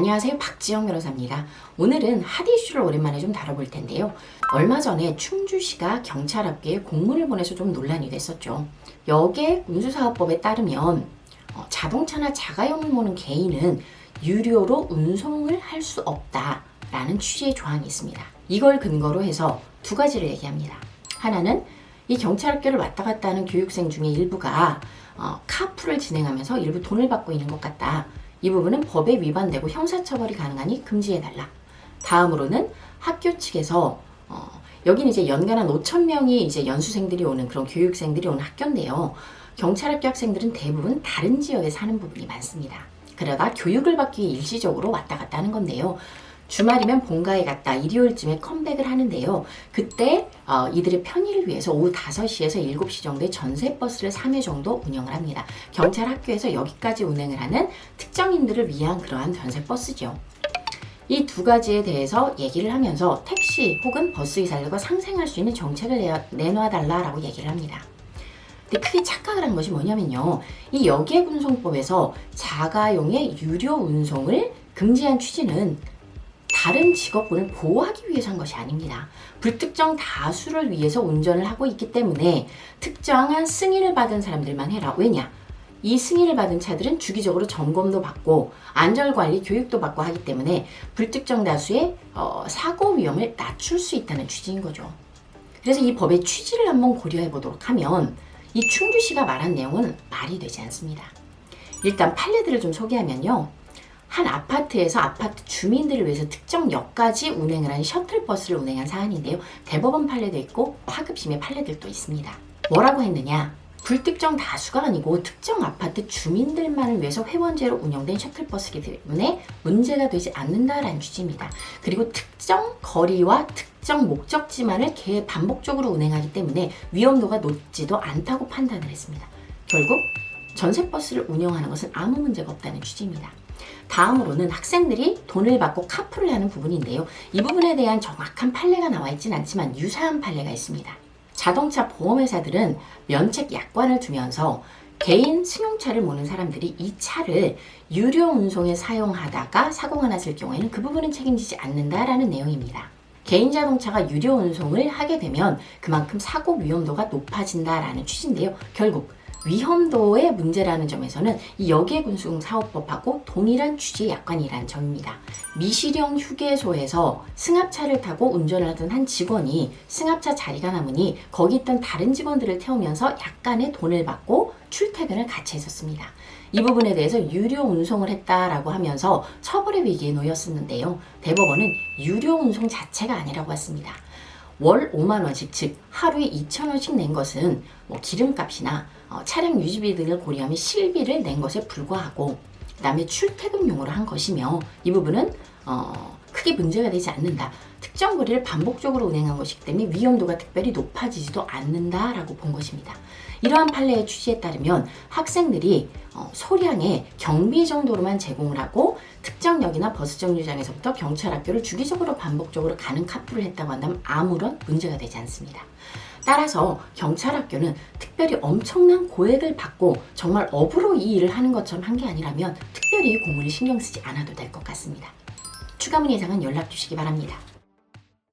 안녕하세요. 박지영 변호사입니다. 오늘은 핫 이슈를 오랜만에 좀 다뤄볼 텐데요. 얼마 전에 충주시가 경찰학교에 공문을 보내서 좀 논란이 됐었죠. 여객 운수사업법에 따르면 자동차나 자가용을 모는 개인은 유료로 운송을 할 수 없다라는 취지의 조항이 있습니다. 이걸 근거로 해서 두 가지를 얘기합니다. 하나는 이 경찰학교를 왔다 갔다 하는 교육생 중에 일부가 카풀을 진행하면서 일부 돈을 받고 있는 것 같다. 이 부분은 법에 위반되고 형사처벌이 가능하니 금지해달라. 다음으로는 학교 측에서 여기는 이제 연간 한 5,000명이 이제 연수생들이 오는 그런 교육생들이 오는 학교인데요. 경찰학교 학생들은 대부분 다른 지역에 사는 부분이 많습니다. 그러다 교육을 받기 위해 일시적으로 왔다 갔다 하는 건데요. 주말이면 본가에 갔다 일요일쯤에 컴백을 하는데요. 그때 이들의 편의를 위해서 오후 5시에서 7시 정도에 전세버스를 3회 정도 운영을 합니다. 경찰 학교에서 여기까지 운행을 하는 특정인들을 위한 그러한 전세버스죠. 이 두 가지에 대해서 얘기를 하면서 택시 혹은 버스기사들과 상생할 수 있는 정책을 내놔달라라고 얘기를 합니다. 근데 크게 착각을 한 것이 뭐냐면요. 이 여객운송법에서 자가용의 유료 운송을 금지한 취지는 다른 직업군을 보호하기 위해서 한 것이 아닙니다. 불특정 다수를 위해서 운전을 하고 있기 때문에 특정한 승인을 받은 사람들만 해라. 왜냐? 이 승인을 받은 차들은 주기적으로 점검도 받고 안전관리 교육도 받고 하기 때문에 불특정 다수의 사고 위험을 낮출 수 있다는 취지인 거죠. 그래서 이 법의 취지를 한번 고려해 보도록 하면 이 충주시가 말한 내용은 말이 되지 않습니다. 일단 판례들을 좀 소개하면요. 한 아파트에서 아파트 주민들을 위해서 특정 역까지 운행을 하는 셔틀버스를 운행한 사안인데요. 대법원 판례도 있고 하급심의 판례들도 있습니다. 뭐라고 했느냐? 불특정 다수가 아니고 특정 아파트 주민들만을 위해서 회원제로 운영된 셔틀버스이기 때문에 문제가 되지 않는다라는 취지입니다. 그리고 특정 거리와 특정 목적지만을 반복적으로 운행하기 때문에 위험도가 높지도 않다고 판단을 했습니다. 결국 전세버스를 운영하는 것은 아무 문제가 없다는 취지입니다. 다음으로는 학생들이 돈을 받고 카풀을 하는 부분인데요. 이 부분에 대한 정확한 판례가 나와 있진 않지만 유사한 판례가 있습니다. 자동차 보험회사들은 면책 약관을 두면서 개인 승용차를 모는 사람들이 이 차를 유료 운송에 사용하다가 사고가 났을 경우에는 그 부분은 책임지지 않는다라는 내용입니다. 개인 자동차가 유료 운송을 하게 되면 그만큼 사고 위험도가 높아진다라는 취지인데요. 결국 위험도의 문제라는 점에서는 이 여객운송사업법하고 동일한 취지의 약관이라는 점입니다. 미실형 휴게소에서 승합차를 타고 운전을 하던 한 직원이 승합차 자리가 남으니 거기 있던 다른 직원들을 태우면서 약간의 돈을 받고 출퇴근을 같이 했었습니다. 이 부분에 대해서 유료 운송을 했다라고 하면서 처벌의 위기에 놓였었는데요. 대법원은 유료 운송 자체가 아니라고 했습니다. 월 5만 원씩, 즉 하루에 2천 원씩 낸 것은 기름값이나 차량 유지비 등을 고려하면 실비를 낸 것에 불과하고 그 다음에 출퇴근용으로 한 것이며 이 부분은 크게 문제가 되지 않는다. 특정 거리를 반복적으로 운행한 것이기 때문에 위험도가 특별히 높아지지도 않는다라고 본 것입니다. 이러한 판례의 취지에 따르면 학생들이 소량의 경비 정도로만 제공을 하고 특정역이나 버스 정류장에서부터 경찰학교를 주기적으로 반복적으로 가는 카풀을 했다고 한다면 아무런 문제가 되지 않습니다. 따라서 경찰학교는 특별히 엄청난 고액을 받고 정말 업으로 이 일을 하는 것처럼 한 게 아니라면 특별히 공문을 신경 쓰지 않아도 될 것 같습니다. 추가 문의 사항은 연락 주시기 바랍니다.